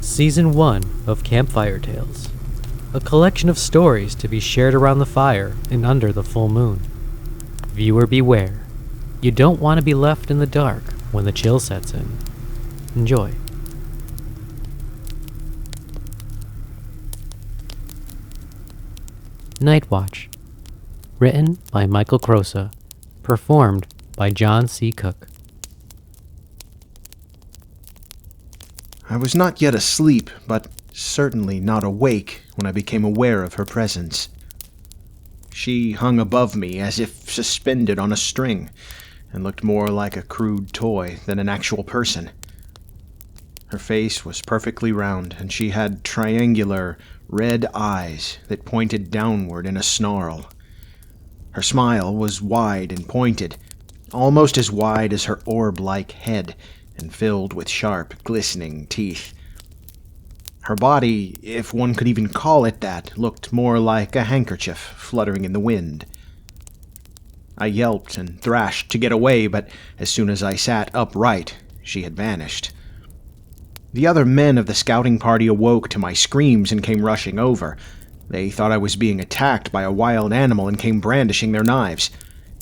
Season 1 of Campfire Tales, a collection of stories to be shared around the fire and under the full moon. Viewer beware, you don't want to be left in the dark when the chill sets in. Enjoy. Night Watch, written by Michael Crosa, performed by Jon C Cook. I was not yet asleep, but certainly not awake when I became aware of her presence. She hung above me as if suspended on a string, and looked more like a crude toy than an actual person. Her face was perfectly round, and she had triangular, red eyes that pointed downward in a snarl. Her smile was wide and pointed, almost as wide as her orb-like head, and filled with sharp, glistening teeth. Her body, if one could even call it that, looked more like a handkerchief fluttering in the wind. I yelped and thrashed to get away, but as soon as I sat upright, she had vanished. The other men of the scouting party awoke to my screams and came rushing over. They thought I was being attacked by a wild animal and came brandishing their knives.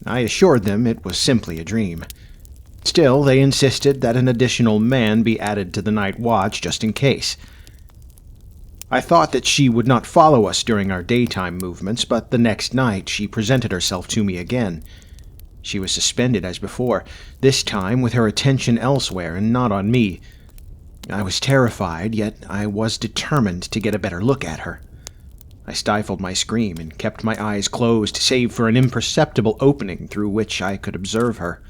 I assured them it was simply a dream. Still, they insisted that an additional man be added to the night watch just in case. I thought that she would not follow us during our daytime movements, but the next night she presented herself to me again. She was suspended as before, this time with her attention elsewhere and not on me. I was terrified, yet I was determined to get a better look at her. I stifled my scream and kept my eyes closed save for an imperceptible opening through which I could observe her.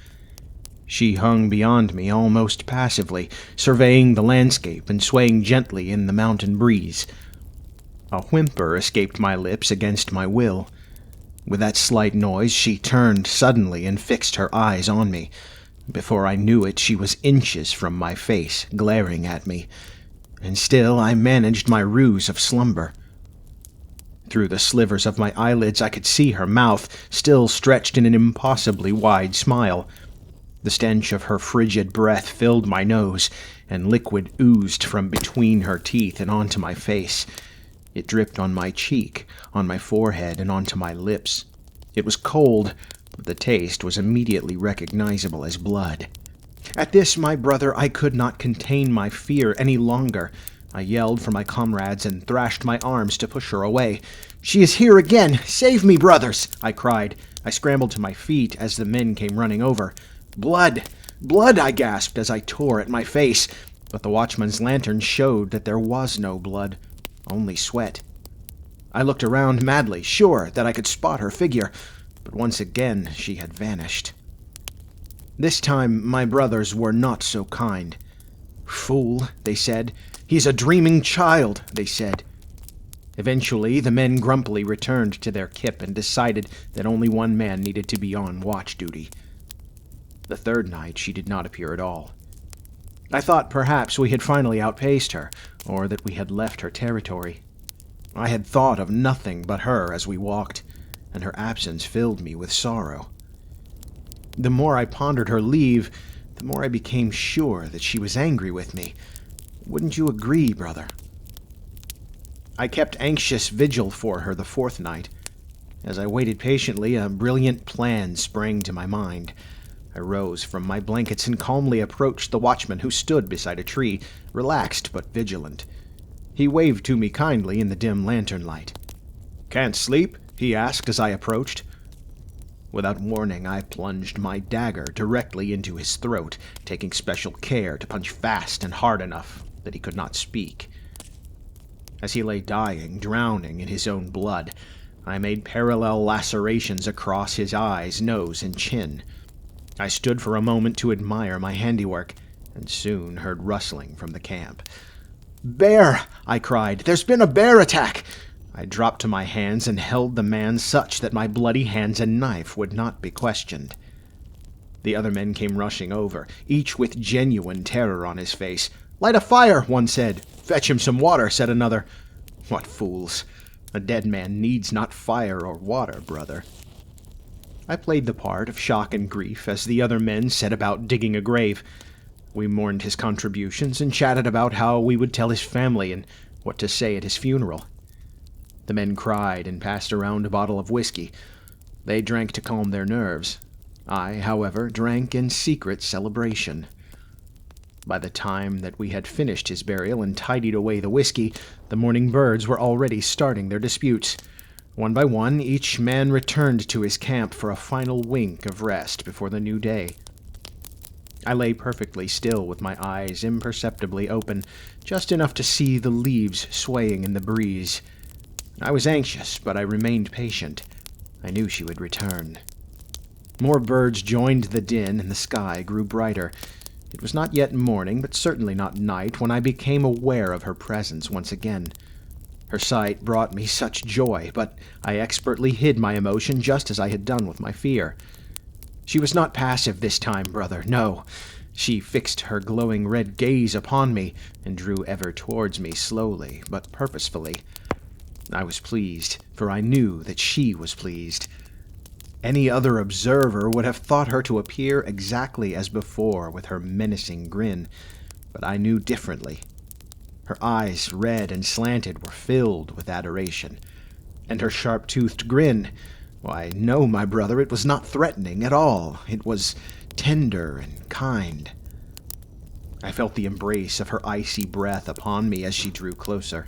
She hung beyond me almost passively, surveying the landscape and swaying gently in the mountain breeze. A whimper escaped my lips against my will. With that slight noise, she turned suddenly and fixed her eyes on me. Before I knew it, she was inches from my face, glaring at me. And still I managed my ruse of slumber. Through the slivers of my eyelids I could see her mouth, still stretched in an impossibly wide smile. The stench of her frigid breath filled my nose, and liquid oozed from between her teeth and onto my face. It dripped on my cheek, on my forehead, and onto my lips. It was cold, but the taste was immediately recognizable as blood. At this, my brother, I could not contain my fear any longer. I yelled for my comrades and thrashed my arms to push her away. "She is here again! Save me, brothers!" I cried. I scrambled to my feet as the men came running over. "Blood! Blood!" I gasped as I tore at my face, but the watchman's lantern showed that there was no blood, only sweat. I looked around madly, sure that I could spot her figure, but once again she had vanished. This time my brothers were not so kind. "Fool," they said. "He's a dreaming child," they said. Eventually, the men grumpily returned to their kip and decided that only one man needed to be on watch duty. The third night, she did not appear at all. I thought perhaps we had finally outpaced her, or that we had left her territory. I had thought of nothing but her as we walked, and her absence filled me with sorrow. The more I pondered her leave, the more I became sure that she was angry with me. Wouldn't you agree, brother? I kept anxious vigil for her the fourth night. As I waited patiently, a brilliant plan sprang to my mind. I rose from my blankets and calmly approached the watchman who stood beside a tree, relaxed but vigilant. He waved to me kindly in the dim lantern light. "Can't sleep?" he asked as I approached. Without warning, I plunged my dagger directly into his throat, taking special care to punch fast and hard enough that he could not speak. As he lay dying, drowning in his own blood, I made parallel lacerations across his eyes, nose, and chin. I stood for a moment to admire my handiwork, and soon heard rustling from the camp. "Bear!" I cried. "There's been a bear attack!" I dropped to my hands and held the man such that my bloody hands and knife would not be questioned. The other men came rushing over, each with genuine terror on his face. "Light a fire," one said. "Fetch him some water," said another. What fools! A dead man needs not fire or water, brother. I played the part of shock and grief as the other men set about digging a grave. We mourned his contributions and chatted about how we would tell his family and what to say at his funeral. The men cried and passed around a bottle of whiskey. They drank to calm their nerves. I, however, drank in secret celebration. By the time that we had finished his burial and tidied away the whiskey, the morning birds were already starting their disputes. One by one, each man returned to his camp for a final wink of rest before the new day. I lay perfectly still with my eyes imperceptibly open, just enough to see the leaves swaying in the breeze. I was anxious, but I remained patient. I knew she would return. More birds joined the din, and the sky grew brighter. It was not yet morning, but certainly not night, when I became aware of her presence once again. Her sight brought me such joy, but I expertly hid my emotion just as I had done with my fear. She was not passive this time, brother, no. She fixed her glowing red gaze upon me and drew ever towards me slowly, but purposefully. I was pleased, for I knew that she was pleased. Any other observer would have thought her to appear exactly as before with her menacing grin, but I knew differently. Her eyes, red and slanted, were filled with adoration. And her sharp-toothed grin, why, no, my brother, it was not threatening at all. It was tender and kind. I felt the embrace of her icy breath upon me as she drew closer.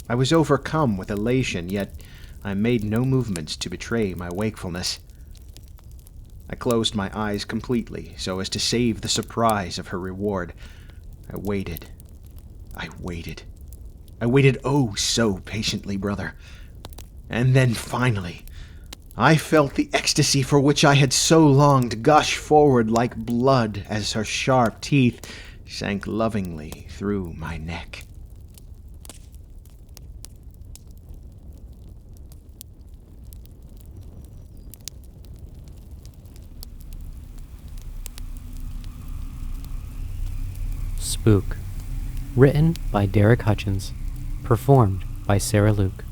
I was overcome with elation, yet I made no movements to betray my wakefulness. I closed my eyes completely so as to save the surprise of her reward. I waited. I waited oh so patiently, brother. And then finally, I felt the ecstasy for which I had so longed gush forward like blood as her sharp teeth sank lovingly through my neck. Spook. Written by Derek Hutchins. Performed by Sara Luke.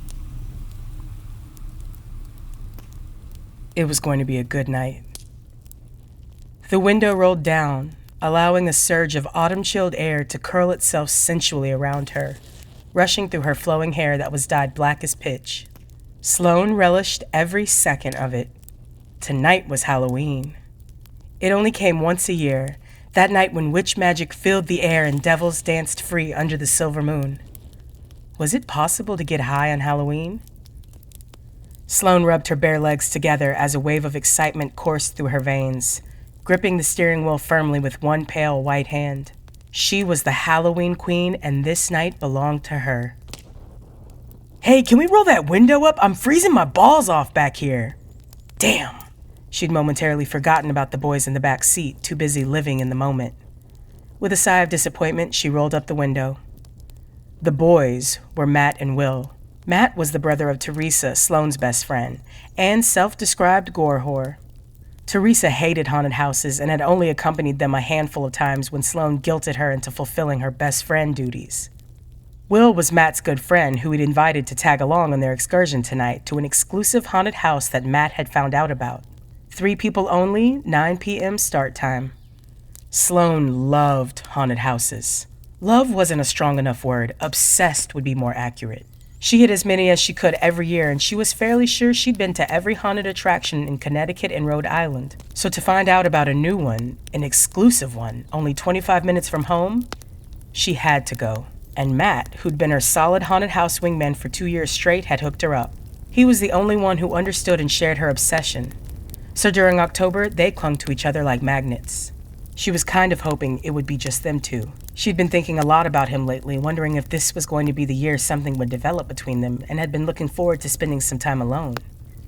It was going to be a good night. The window rolled down, allowing a surge of autumn-chilled air to curl itself sensually around her, rushing through her flowing hair that was dyed black as pitch. Sloane relished every second of it. Tonight was Halloween. It only came once a year, that night when witch magic filled the air and devils danced free under the silver moon. Was it possible to get high on Halloween? Sloane rubbed her bare legs together as a wave of excitement coursed through her veins, gripping the steering wheel firmly with one pale white hand. She was the Halloween queen, and this night belonged to her. "Hey, can we roll that window up? I'm freezing my balls off back here." Damn. She'd momentarily forgotten about the boys in the back seat, too busy living in the moment. With a sigh of disappointment, she rolled up the window. The boys were Matt and Will. Matt was the brother of Teresa, Sloane's best friend, and self-described gore whore. Teresa hated haunted houses and had only accompanied them a handful of times when Sloane guilted her into fulfilling her best friend duties. Will was Matt's good friend who he'd invited to tag along on their excursion tonight to an exclusive haunted house that Matt had found out about. 3 people only, 9 p.m. start time. Sloane loved haunted houses. Love wasn't a strong enough word. Obsessed would be more accurate. She hit as many as she could every year, and she was fairly sure she'd been to every haunted attraction in Connecticut and Rhode Island. So to find out about a new one, an exclusive one, only 25 minutes from home, she had to go. And Matt, who'd been her solid haunted house wingman for 2 years straight, had hooked her up. He was the only one who understood and shared her obsession. So during October, they clung to each other like magnets. She was kind of hoping it would be just them two. She'd been thinking a lot about him lately, wondering if this was going to be the year something would develop between them, and had been looking forward to spending some time alone.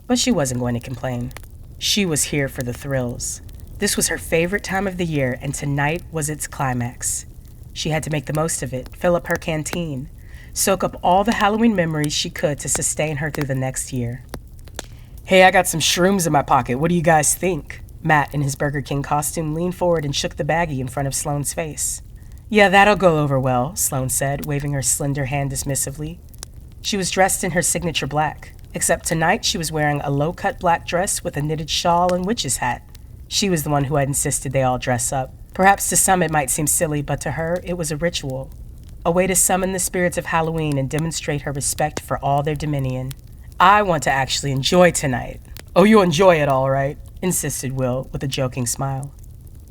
But she wasn't going to complain. She was here for the thrills. This was her favorite time of the year, and tonight was its climax. She had to make the most of it, fill up her canteen, soak up all the Halloween memories she could to sustain her through the next year. "Hey, I got some shrooms in my pocket. What do you guys think?" Matt, in his Burger King costume, leaned forward and shook the baggie in front of Sloane's face. "Yeah, that'll go over well," Sloane said, waving her slender hand dismissively. She was dressed in her signature black, except tonight she was wearing a low-cut black dress with a knitted shawl and witch's hat. She was the one who had insisted they all dress up. Perhaps to some it might seem silly, but to her it was a ritual, a way to summon the spirits of Halloween and demonstrate her respect for all their dominion. I want to actually enjoy tonight. Oh, you'll enjoy it all right, insisted Will with a joking smile.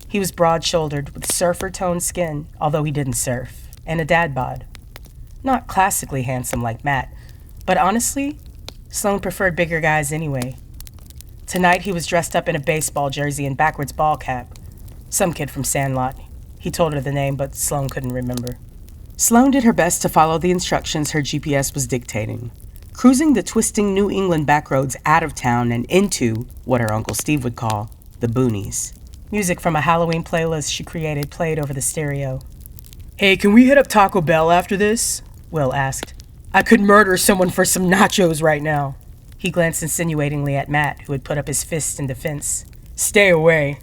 He was broad-shouldered with surfer-toned skin, although he didn't surf, and a dad bod. Not classically handsome like Matt, but honestly, Sloane preferred bigger guys anyway. Tonight he was dressed up in a baseball jersey and backwards ball cap. Some kid from Sandlot. He told her the name, but Sloane couldn't remember. Sloane did her best to follow the instructions her GPS was dictating, cruising the twisting New England backroads out of town and into what her Uncle Steve would call the boonies. Music from a Halloween playlist she created played over the stereo. Hey, can we hit up Taco Bell after this? Will asked. I could murder someone for some nachos right now. He glanced insinuatingly at Matt, who had put up his fist in defense. Stay away.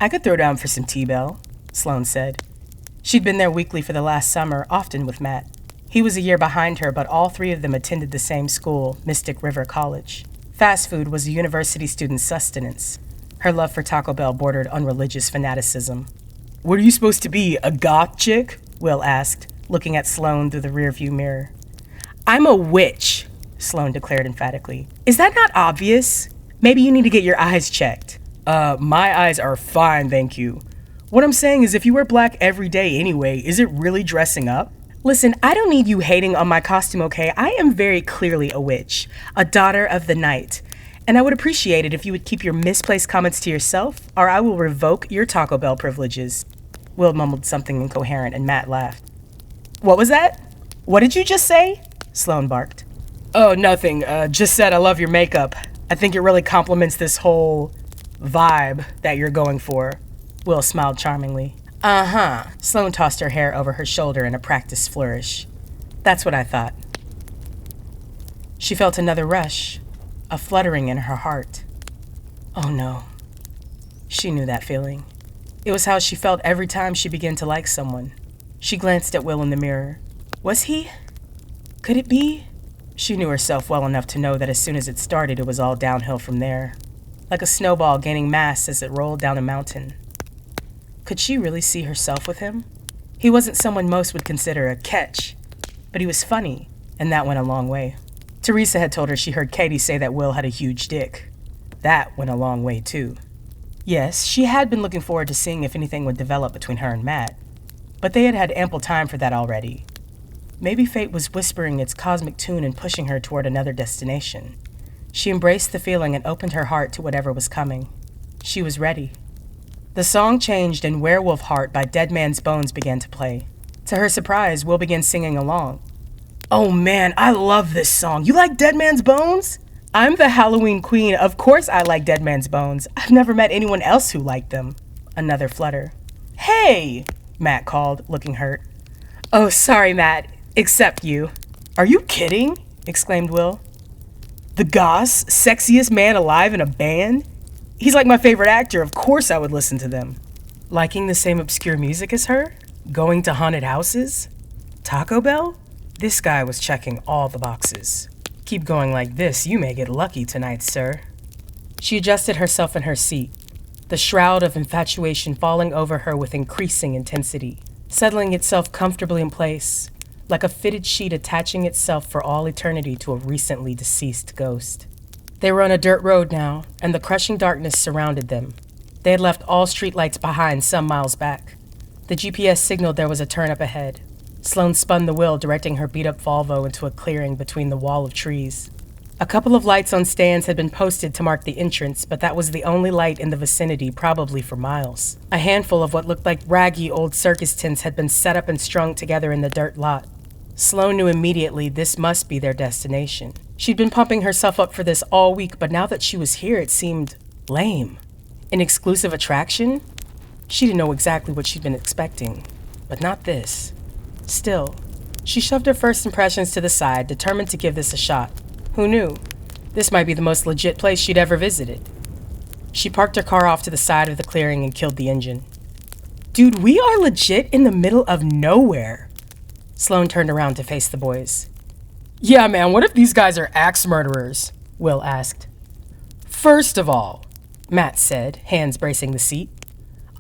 I could throw down for some T-Bell, Sloane said. She'd been there weekly for the last summer, often with Matt. He was a year behind her, but all three of them attended the same school, Mystic River College. Fast food was a university student's sustenance. Her love for Taco Bell bordered on religious fanaticism. What are you supposed to be, a goth chick? Will asked, looking at Sloane through the rearview mirror. I'm a witch, Sloane declared emphatically. Is that not obvious? Maybe you need to get your eyes checked. My eyes are fine, thank you. What I'm saying is if you wear black every day anyway, is it really dressing up? Listen, I don't need you hating on my costume, okay? I am very clearly a witch, a daughter of the night. And I would appreciate it if you would keep your misplaced comments to yourself, or I will revoke your Taco Bell privileges. Will mumbled something incoherent, and Matt laughed. What was that? What did you just say? Sloane barked. Oh, nothing. Just said I love your makeup. I think it really complements this whole vibe that you're going for. Will smiled charmingly. Uh-huh. Sloane tossed her hair over her shoulder in a practiced flourish. That's what I thought. She felt another rush, a fluttering in her heart. Oh no. She knew that feeling. It was how she felt every time she began to like someone. She glanced at Will in the mirror. Was he? Could it be? She knew herself well enough to know that as soon as it started, it was all downhill from there. Like a snowball gaining mass as it rolled down a mountain. Could she really see herself with him? He wasn't someone most would consider a catch, but he was funny, and that went a long way. Teresa had told her she heard Katie say that Will had a huge dick. That went a long way, too. Yes, she had been looking forward to seeing if anything would develop between her and Matt, but they had had ample time for that already. Maybe fate was whispering its cosmic tune and pushing her toward another destination. She embraced the feeling and opened her heart to whatever was coming. She was ready. The song changed and Werewolf Heart by Dead Man's Bones began to play. To her surprise, Will began singing along. Oh man, I love this song. You like Dead Man's Bones? I'm the Halloween queen. Of course I like Dead Man's Bones. I've never met anyone else who liked them. Another flutter. Hey, Matt called, looking hurt. Oh, sorry, Matt. Except you. Are you kidding? Exclaimed Will. The Goss, sexiest man alive in a band? He's like my favorite actor. Of course I would listen to them. Liking the same obscure music as her? Going to haunted houses? Taco Bell? This guy was checking all the boxes. Keep going like this, you may get lucky tonight, sir. She adjusted herself in her seat, the shroud of infatuation falling over her with increasing intensity, settling itself comfortably in place, like a fitted sheet attaching itself for all eternity to a recently deceased ghost. They were on a dirt road now, and the crushing darkness surrounded them. They had left all streetlights behind some miles back. The GPS signaled there was a turn up ahead. Sloane spun the wheel, directing her beat-up Volvo into a clearing between the wall of trees. A couple of lights on stands had been posted to mark the entrance, but that was the only light in the vicinity, probably for miles. A handful of what looked like raggy old circus tents had been set up and strung together in the dirt lot. Sloane knew immediately this must be their destination. She'd been pumping herself up for this all week, but now that she was here, it seemed lame. An exclusive attraction? She didn't know exactly what she'd been expecting, but not this. Still, she shoved her first impressions to the side, determined to give this a shot. Who knew? This might be the most legit place she'd ever visited. She parked her car off to the side of the clearing and killed the engine. Dude, we are legit in the middle of nowhere. Sloane turned around to face the boys. Yeah, man, what if these guys are axe murderers? Will asked. First of all, Matt said, hands bracing the seat,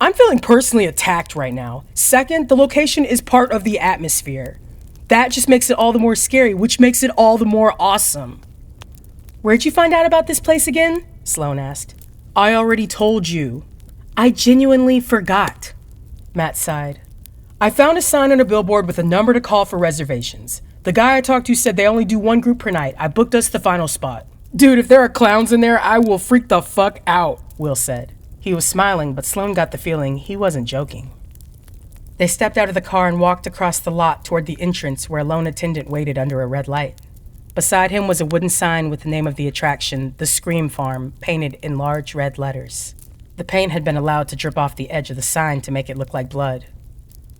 I'm feeling personally attacked right now. Second, the location is part of the atmosphere. That just makes it all the more scary, which makes it all the more awesome. Where'd you find out about this place again? Sloane asked. I already told you. I genuinely forgot. Matt sighed. I found a sign on a billboard with a number to call for reservations. The guy I talked to said they only do one group per night. I booked us the final spot. Dude, if there are clowns in there, I will freak the fuck out, Will said. He was smiling, but Sloane got the feeling he wasn't joking. They stepped out of the car and walked across the lot toward the entrance where a lone attendant waited under a red light. Beside him was a wooden sign with the name of the attraction, The Scream Farm, painted in large red letters. The paint had been allowed to drip off the edge of the sign to make it look like blood.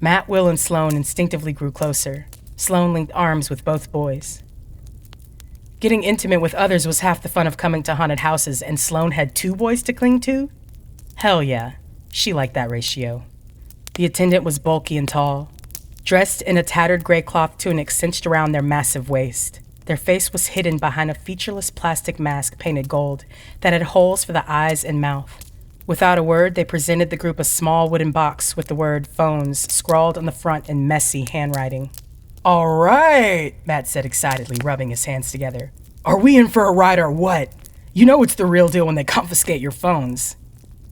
Matt, Will, and Sloane instinctively grew closer. Sloane linked arms with both boys. Getting intimate with others was half the fun of coming to haunted houses, and Sloane had 2 boys to cling to? Hell yeah, she liked that ratio. The attendant was bulky and tall, dressed in a tattered gray cloth tunic cinched around their massive waist. Their face was hidden behind a featureless plastic mask painted gold that had holes for the eyes and mouth. Without a word, they presented the group a small wooden box with the word phones scrawled on the front in messy handwriting. All right, Matt said excitedly, rubbing his hands together. Are we in for a ride or what? You know it's the real deal when they confiscate your phones.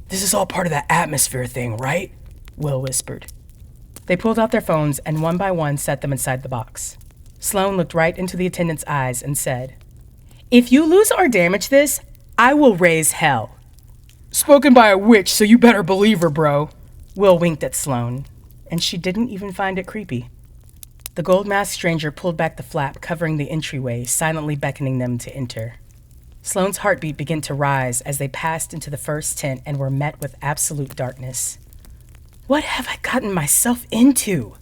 This is all part of that atmosphere thing, right? Will whispered. They pulled out their phones and one by one set them inside the box. Sloane looked right into the attendant's eyes and said, If you lose or damage this, I will raise hell. Spoken by a witch, so you better believe her, bro. Will winked at Sloane, and she didn't even find it creepy. The gold-masked stranger pulled back the flap covering the entryway, silently beckoning them to enter. Sloane's heartbeat began to rise as they passed into the first tent and were met with absolute darkness. What have I gotten myself into?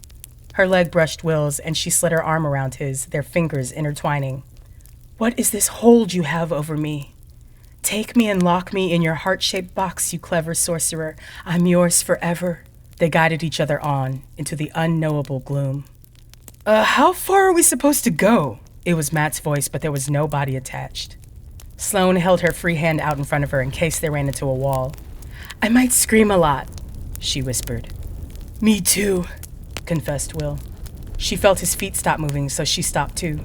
Her leg brushed Will's, and she slid her arm around his, their fingers intertwining. What is this hold you have over me? Take me and lock me in your heart-shaped box, you clever sorcerer. I'm yours forever. They guided each other on into the unknowable gloom. How far are we supposed to go? It was Matt's voice, but there was no body attached. Sloane held her free hand out in front of her in case they ran into a wall. I might scream a lot, she whispered. Me too, confessed Will. She felt his feet stop moving, so she stopped too.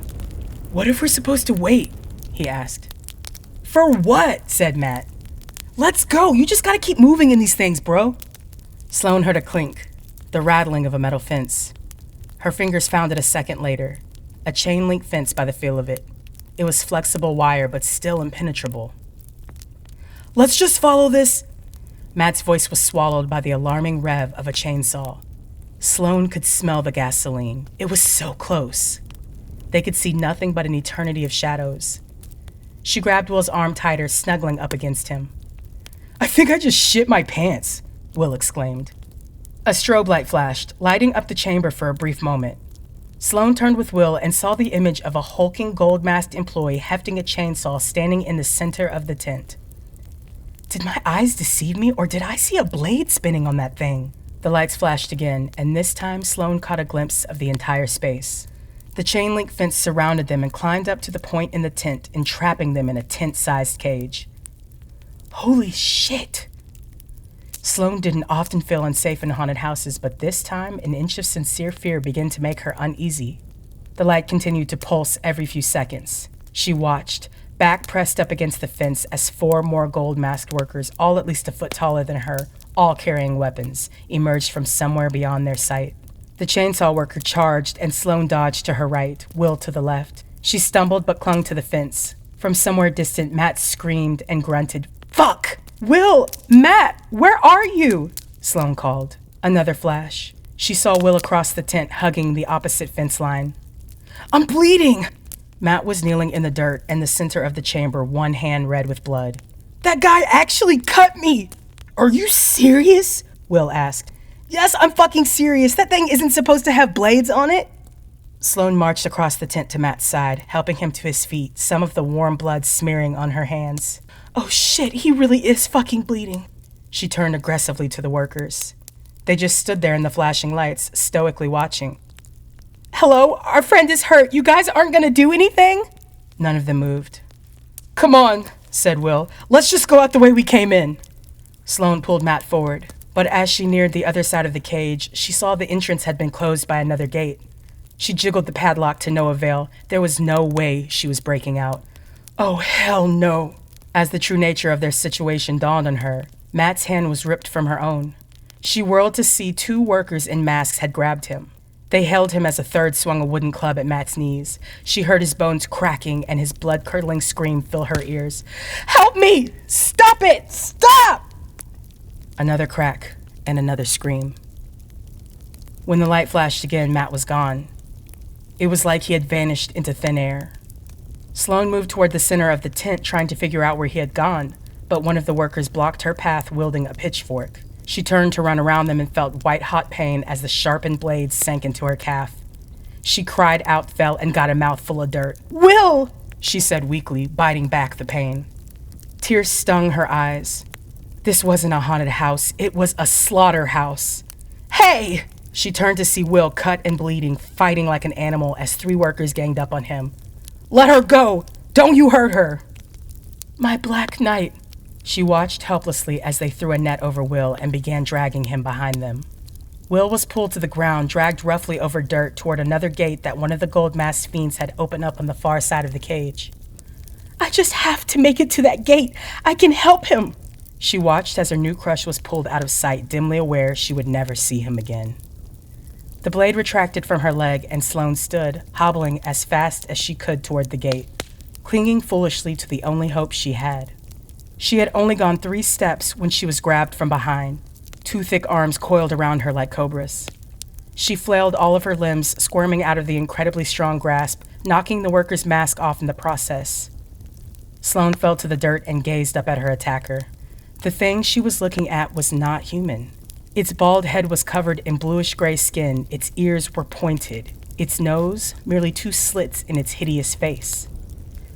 What if we're supposed to wait? He asked. For what? Said Matt. Let's go. You just gotta keep moving in these things, bro. Sloane heard a clink, the rattling of a metal fence. Her fingers found it a second later, a chain-link fence by the feel of it. It was flexible wire, but still impenetrable. Let's just follow this. Matt's voice was swallowed by the alarming rev of a chainsaw. Sloane could smell the gasoline. It was so close. They could see nothing but an eternity of shadows. She grabbed Will's arm tighter, snuggling up against him. I think I just shit my pants, Will exclaimed. A strobe light flashed, lighting up the chamber for a brief moment. Sloane turned with Will and saw the image of a hulking gold-masked employee hefting a chainsaw standing in the center of the tent. Did my eyes deceive me, or did I see a blade spinning on that thing? The lights flashed again, and this time Sloane caught a glimpse of the entire space. The chain-link fence surrounded them and climbed up to the point in the tent, entrapping them in a tent-sized cage. Holy shit! Sloane didn't often feel unsafe in haunted houses, but this time, an inch of sincere fear began to make her uneasy. The light continued to pulse every few seconds. She watched, back pressed up against the fence, as 4 more gold-masked workers, all at least a foot taller than her, all carrying weapons, emerged from somewhere beyond their sight. The chainsaw worker charged, and Sloane dodged to her right, Will to the left. She stumbled but clung to the fence. From somewhere distant, Matt screamed and grunted, Fuck! Will! Matt! Where are you? Sloane called. Another flash. She saw Will across the tent, hugging the opposite fence line. I'm bleeding! Matt was kneeling in the dirt in the center of the chamber, one hand red with blood. That guy actually cut me! Are you serious? Will asked. Yes, I'm fucking serious. That thing isn't supposed to have blades on it. Sloane marched across the tent to Matt's side, helping him to his feet, some of the warm blood smearing on her hands. Oh shit, he really is fucking bleeding. She turned aggressively to the workers. They just stood there in the flashing lights, stoically watching. Hello, our friend is hurt. You guys aren't gonna do anything? None of them moved. Come on, said Will. Let's just go out the way we came in. Sloane pulled Matt forward. But as she neared the other side of the cage, she saw the entrance had been closed by another gate. She jiggled the padlock to no avail. There was no way she was breaking out. Oh, hell no. As the true nature of their situation dawned on her, Matt's hand was ripped from her own. She whirled to see 2 workers in masks had grabbed him. They held him as a third swung a wooden club at Matt's knees. She heard his bones cracking and his blood-curdling scream fill her ears. Help me! Stop it! Stop! Another crack and another scream. When the light flashed again, Matt was gone. It was like he had vanished into thin air. Sloane moved toward the center of the tent, trying to figure out where he had gone, but one of the workers blocked her path, wielding a pitchfork. She turned to run around them and felt white-hot pain as the sharpened blades sank into her calf. She cried out, fell, and got a mouthful of dirt. Will! She said weakly, biting back the pain. Tears stung her eyes. This wasn't a haunted house. It was a slaughterhouse. Hey! She turned to see Will, cut and bleeding, fighting like an animal as 3 workers ganged up on him. Let her go! Don't you hurt her! My Black Knight. She watched helplessly as they threw a net over Will and began dragging him behind them. Will was pulled to the ground, dragged roughly over dirt toward another gate that one of the gold-masked fiends had opened up on the far side of the cage. I just have to make it to that gate. I can help him. She watched as her new crush was pulled out of sight, dimly aware she would never see him again. The blade retracted from her leg, and Sloane stood, hobbling as fast as she could toward the gate, clinging foolishly to the only hope she had. She had only gone 3 steps when she was grabbed from behind, 2 thick arms coiled around her like cobras. She flailed all of her limbs, squirming out of the incredibly strong grasp, knocking the worker's mask off in the process. Sloane fell to the dirt and gazed up at her attacker. The thing she was looking at was not human. Its bald head was covered in bluish-gray skin, its ears were pointed, its nose merely 2 slits in its hideous face.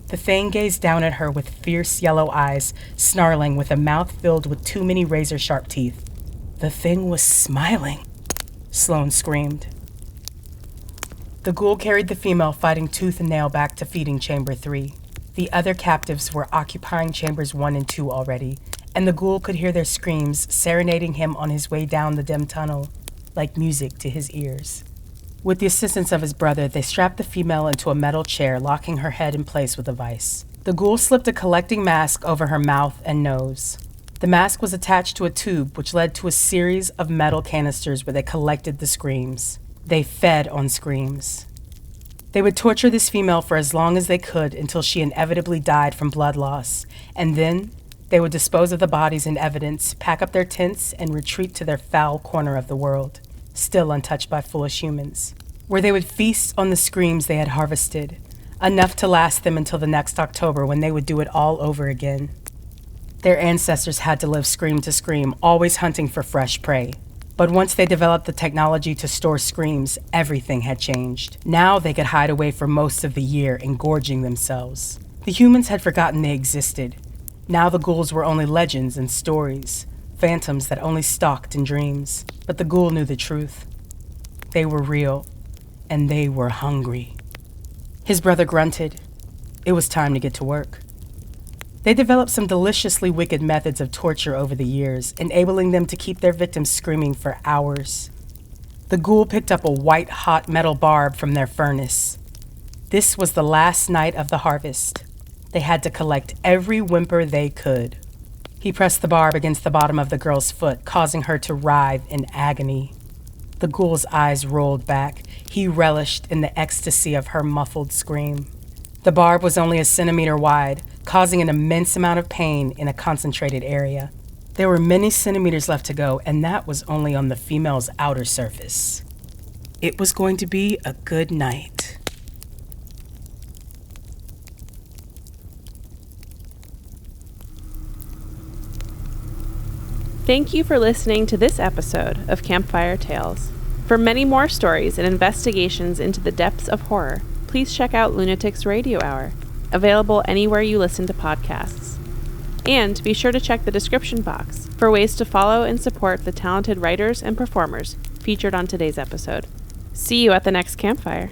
The thing gazed down at her with fierce yellow eyes, snarling with a mouth filled with too many razor-sharp teeth. The thing was smiling. Sloane screamed. The ghoul carried the female fighting tooth and nail back to feeding chamber 3. The other captives were occupying chambers 1 and 2 already, and the ghoul could hear their screams serenading him on his way down the dim tunnel, like music to his ears. With the assistance of his brother, they strapped the female into a metal chair, locking her head in place with a vise. The ghoul slipped a collecting mask over her mouth and nose. The mask was attached to a tube, which led to a series of metal canisters where they collected the screams. They fed on screams. They would torture this female for as long as they could until she inevitably died from blood loss, and then they would dispose of the bodies and evidence, pack up their tents, and retreat to their foul corner of the world, still untouched by foolish humans, where they would feast on the screams they had harvested, enough to last them until the next October when they would do it all over again. Their ancestors had to live scream to scream, always hunting for fresh prey. But once they developed the technology to store screams, everything had changed. Now they could hide away for most of the year, engorging themselves. The humans had forgotten they existed. Now the ghouls were only legends and stories, phantoms that only stalked in dreams. But the ghoul knew the truth. They were real, and they were hungry. His brother grunted. It was time to get to work. They developed some deliciously wicked methods of torture over the years, enabling them to keep their victims screaming for hours. The ghoul picked up a white-hot metal barb from their furnace. This was the last night of the harvest. They had to collect every whimper they could. He pressed the barb against the bottom of the girl's foot, causing her to writhe in agony. The ghoul's eyes rolled back. He relished in the ecstasy of her muffled scream. The barb was only a centimeter wide, causing an immense amount of pain in a concentrated area. There were many centimeters left to go, and that was only on the female's outer surface. It was going to be a good night. Thank you for listening to this episode of Campfire Tales. For many more stories and investigations into the depths of horror, please check out Lunatics Radio Hour, available anywhere you listen to podcasts. And be sure to check the description box for ways to follow and support the talented writers and performers featured on today's episode. See you at the next campfire.